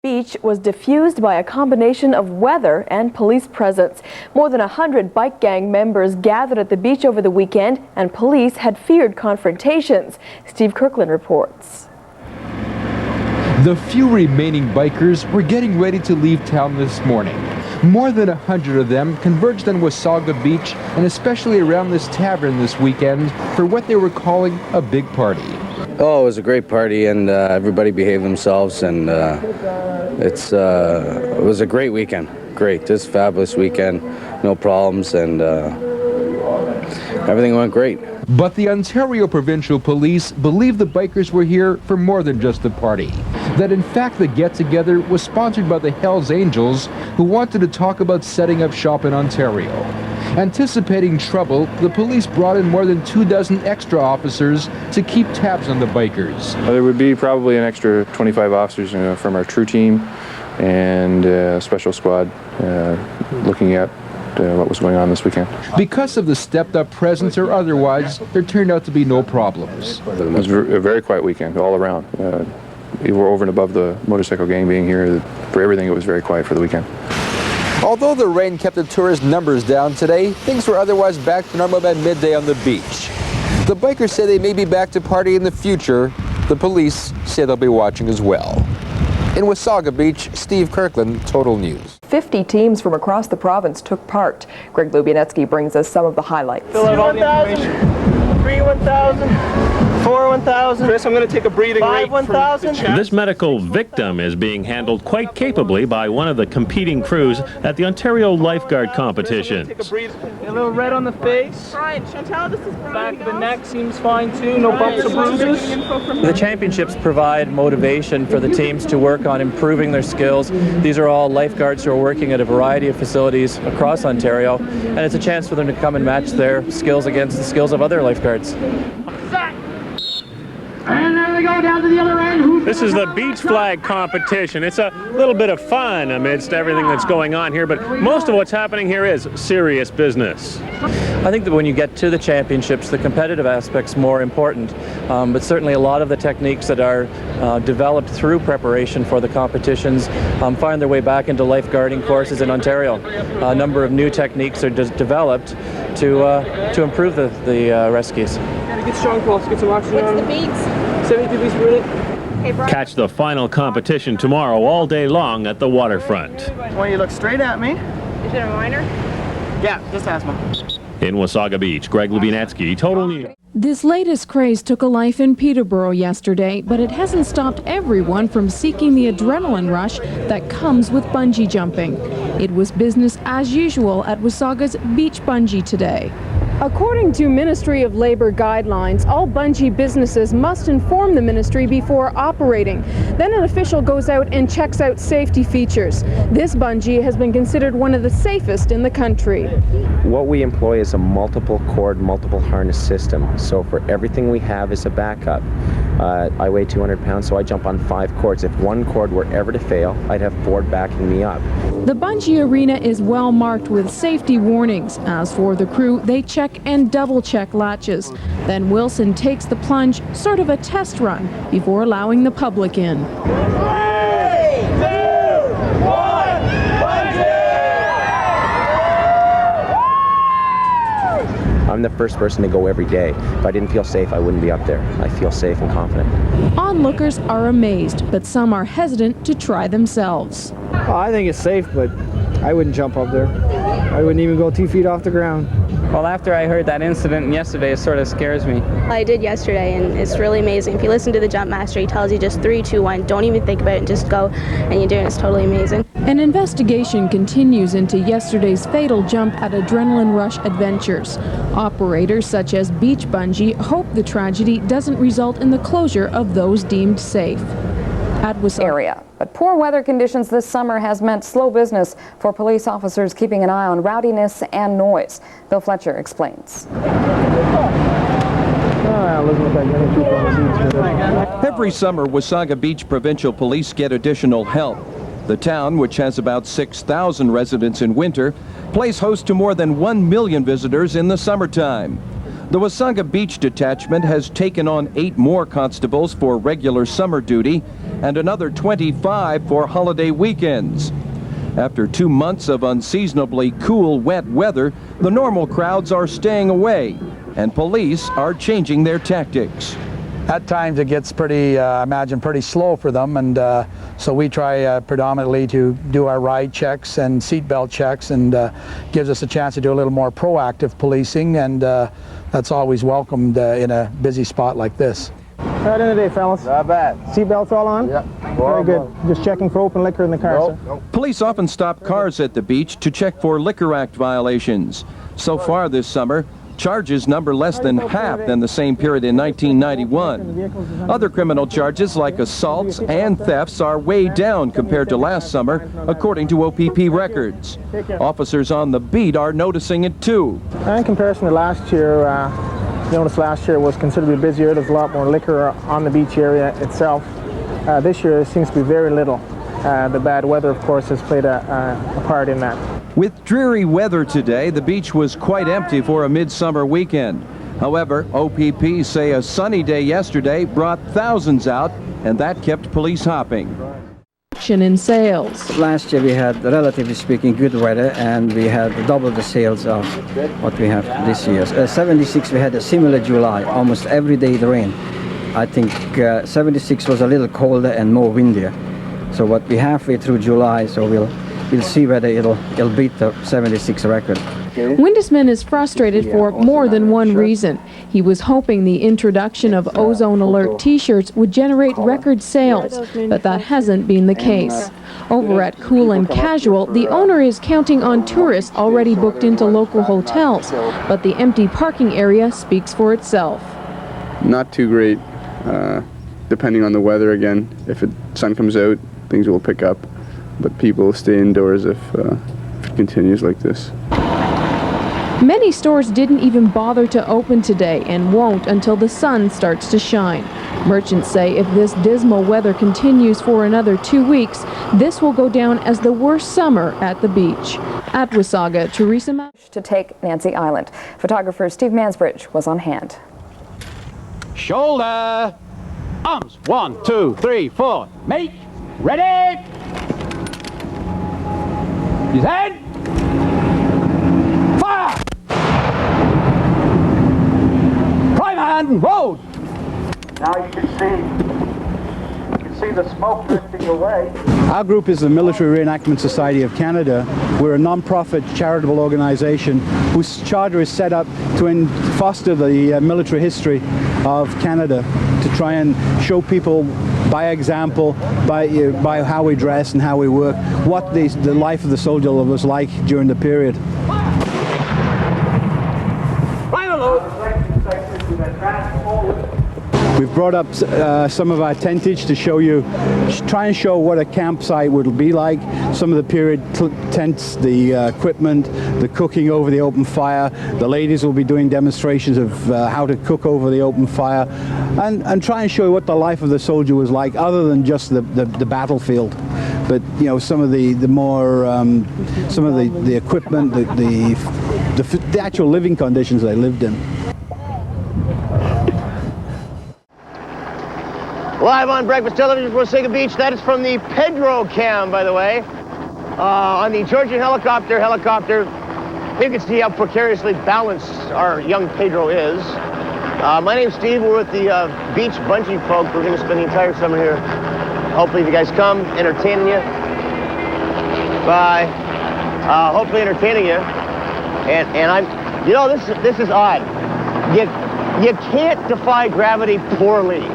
Beach was diffused by a combination of weather and police presence. More than 100 bike gang members gathered at the beach over the weekend, and police had feared confrontations. Steve Kirkland reports. The few remaining bikers were getting ready to leave town this morning. More than 100 of them converged on Wasaga Beach and especially around this tavern this weekend for what they were calling a big party. Oh, it was a great party, and everybody behaved themselves, and it was a great weekend. Great, just fabulous weekend, no problems, and everything went great. But the Ontario Provincial Police believe the bikers were here for more than just the party. That in fact the get-together was sponsored by the Hells Angels, who wanted to talk about setting up shop in Ontario. Anticipating trouble, the police brought in more than 24 extra officers to keep tabs on the bikers. There would be probably an extra 25 officers from our True Team and Special Squad looking at what was going on this weekend. Because of the stepped-up presence or otherwise, there turned out to be no problems. It was a very quiet weekend all around. We were over and above the motorcycle gang being here. For everything, it was very quiet for the weekend. Although the rain kept the tourist numbers down today, things were otherwise back to normal by midday on the beach. The bikers say they may be back to party in the future. The police say they'll be watching as well. In Wasaga Beach, Steve Kirkland, Total News. 50 teams from across the province took part. Greg Lubianetsky brings us some of the highlights. Fill out all the information. 3 1,000, 4 1,000. Chris, I'm going to take a breathing 5 1,000. This medical victim is being handled quite capably by one of the competing crews at the Ontario Lifeguard competitions. A little red on the face. Right, Chantal, this is Back of the neck seems fine too. No bumps or bruises. The championships provide motivation for the teams to work on improving their skills. These are all lifeguards who are working at a variety of facilities across Ontario, and it's a chance for them to come and match their skills against the skills of other lifeguards. And there they go down to the other end. This is the beach flag competition. It's a little bit of fun amidst everything that's going on here, but most of what's happening here is serious business. I think that when you get to the championships, the competitive aspect's more important, but certainly a lot of the techniques that are developed through preparation for the competitions find their way back into lifeguarding courses in Ontario. A number of new techniques are developed to improve the rescues. Get strong pulse, get some oxygen. What's the beats? 70 beats per minute. Catch the final competition tomorrow all day long at the waterfront. Well, you look straight at me. Is it a minor? Yeah, just asthma. In Wasaga Beach, Greg Lubianetsky, Total News. This latest craze took a life in Peterborough yesterday, but it hasn't stopped everyone from seeking the adrenaline rush that comes with bungee jumping. It was business as usual at Wasaga's Beach Bungee today. According to Ministry of Labour guidelines, all bungee businesses must inform the ministry before operating. Then an official goes out and checks out safety features. This bungee has been considered one of the safest in the country. What we employ is a multiple cord, multiple harness system. So for everything we have is a backup. I weigh 200 pounds, so I jump on 5 cords. If one cord were ever to fail, I'd have 4 backing me up. The bungee arena is well marked with safety warnings. As for the crew, they check and double-check latches. Then Wilson takes the plunge, sort of a test run, before allowing the public in. 3, 2, 1, bungee! I'm the first person to go every day. If I didn't feel safe, I wouldn't be up there. I feel safe and confident. Onlookers are amazed, but some are hesitant to try themselves. Oh, I think it's safe, but I wouldn't jump up there. I wouldn't even go 2 feet off the ground. Well, after I heard that incident yesterday, it sort of scares me. I did yesterday, and it's really amazing. If you listen to the jump master, he tells you just 3, 2, 1. Don't even think about it and just go, and you do it. It's totally amazing. An investigation continues into yesterday's fatal jump at Adrenaline Rush Adventures. Operators such as Beach Bungee hope the tragedy doesn't result in the closure of those deemed safe. At Wasaga area. But poor weather conditions this summer has meant slow business for police officers keeping an eye on rowdiness and noise. Bill Fletcher explains. Every summer, Wasaga Beach Provincial Police get additional help. The town, which has about 6,000 residents in winter, plays host to more than 1 million visitors in the summertime. The Wasaga Beach Detachment has taken on 8 more constables for regular summer duty and another 25 for holiday weekends. After 2 months of unseasonably cool, wet weather, the normal crowds are staying away, and police are changing their tactics. At times it gets pretty, I imagine, pretty slow for them, and so we try predominantly to do our ride checks and seatbelt checks, and gives us a chance to do a little more proactive policing, and that's always welcomed in a busy spot like this. Right in the day, fellas. Not bad. Seatbelts all on? Yeah. Very good. Just checking for open liquor in the car, sir. Nope. Police often stop cars at the beach to check for Liquor Act violations. So far this summer, charges number less than half than the same period in 1991. Other criminal charges like assaults and thefts are way down compared to last summer, according to OPP records. Officers on the beat are noticing it too. In comparison to last year, noticed last year was considerably busier. There's a lot more liquor on the beach area itself. This year there seems to be very little. The bad weather, of course, has played a part in that. With dreary weather today, the beach was quite empty for a midsummer weekend. However, OPP say a sunny day yesterday brought thousands out, and that kept police hopping. In sales. Last year we had, relatively speaking, good weather, and we had double the sales of what we have this year. 76 we had a similar July, almost every day it rained. I think 76 was a little colder and more windier. So what we halfway through July, so we'll see whether it'll beat the 76 record. Windisman is frustrated for more than one reason. He was hoping the introduction of Ozone Alert t-shirts would generate record sales, but that hasn't been the case. Over at Cool and Casual, the owner is counting on tourists already booked into local hotels, but the empty parking area speaks for itself. Not too great, depending on the weather again. If the sun comes out, things will pick up, but people stay indoors if it continues like this. Many stores didn't even bother to open today and won't until the sun starts to shine. Merchants say if this dismal weather continues for another 2 weeks, this will go down as the worst summer at the beach. At Wasaga, Teresa to take Nancy Island. Photographer Steve Mansbridge was on hand. Shoulder, arms, 1, 2, 3, 4, make, ready, his head, fire, prime hand, road. Now you can see the smoke drifting away. Our group is the Military Reenactment Society of Canada. We're a non-profit charitable organization whose charter is set up to foster the military history of Canada, to try and show people by example, by how we dress and how we work, what the life of the soldier was like during the period. We've brought up some of our tentage to show you, try and show what a campsite would be like, some of the period tents, the equipment, the cooking over the open fire. The ladies will be doing demonstrations of how to cook over the open fire, and try and show you what the life of the soldier was like, other than just the battlefield. But you know, some of the more, some of the equipment, the actual living conditions they lived in. Live on Breakfast Television from Wasaga Beach. That is from the Pedro cam, by the way. On the Georgian helicopter, you can see how precariously balanced our young Pedro is. My name's Steve. We're with the beach bungee folk. We're going to spend the entire summer here. Hopefully you guys come, entertaining you. By hopefully entertaining you. And I'm, you know, this is odd. You can't defy gravity poorly.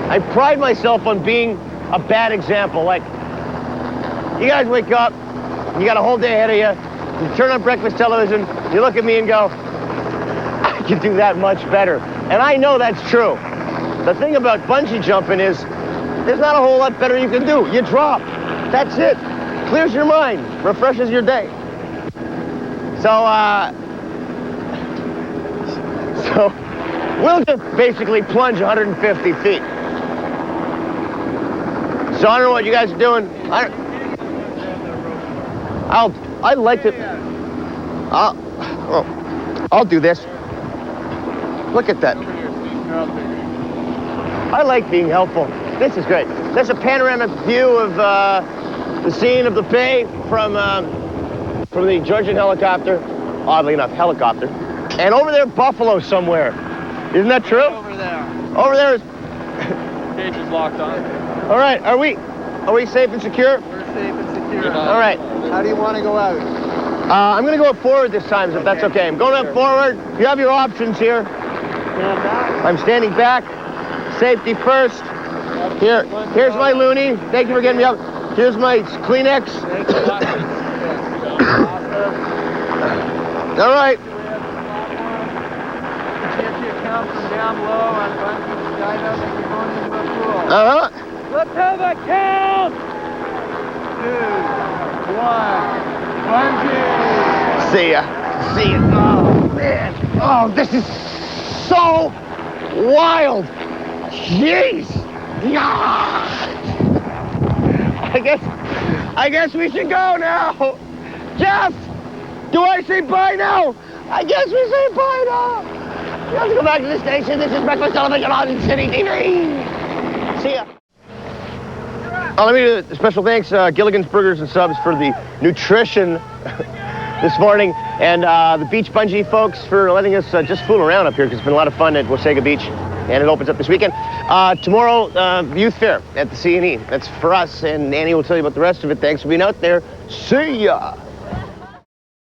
I pride myself on being a bad example. Like, you guys wake up, you got a whole day ahead of you, you turn on breakfast television, you look at me and go, I can do that much better. And I know that's true. The thing about bungee jumping is, there's not a whole lot better you can do. You drop, that's it. Clears your mind, refreshes your day. So we'll just basically plunge 150 feet. So I don't know what you guys are doing. I'd like to. I'll do this. Look at that. I like being helpful. This is great. That's a panoramic view of the scene of the bay from the Georgian helicopter. Oddly enough, helicopter. And over there, Buffalo somewhere. Isn't that true? Over there. Over there is... Cage is locked on. All right, are we safe and secure? We're safe and secure. All right. How do you want to go out? I'm going to go up forward this time, if that's okay. I'm going up forward. You have your options here. Stand back. I'm standing back. Safety first. Here's my loonie. Thank you for getting me up. Here's my Kleenex. All right. From down below on Bungee skydive like you're going into a pool. Uh-huh. Let's have a count! 2, 1, Bungee! See ya. See ya. Oh, man. Oh, this is so wild. Jeez. I guess we should go now. Jeff, do I say bye now? I guess we say bye now. Let's go back to the station. This is Breakfast Television on City TV. See ya. Let me do a special thanks, Gilligan's Burgers and Subs, for the nutrition this morning, and the Beach Bungee folks for letting us just fool around up here, because it's been a lot of fun at Wasaga Beach, and it opens up this weekend. Tomorrow, Youth Fair at the C&E. That's for us, and Annie will tell you about the rest of it. Thanks for being out there. See ya.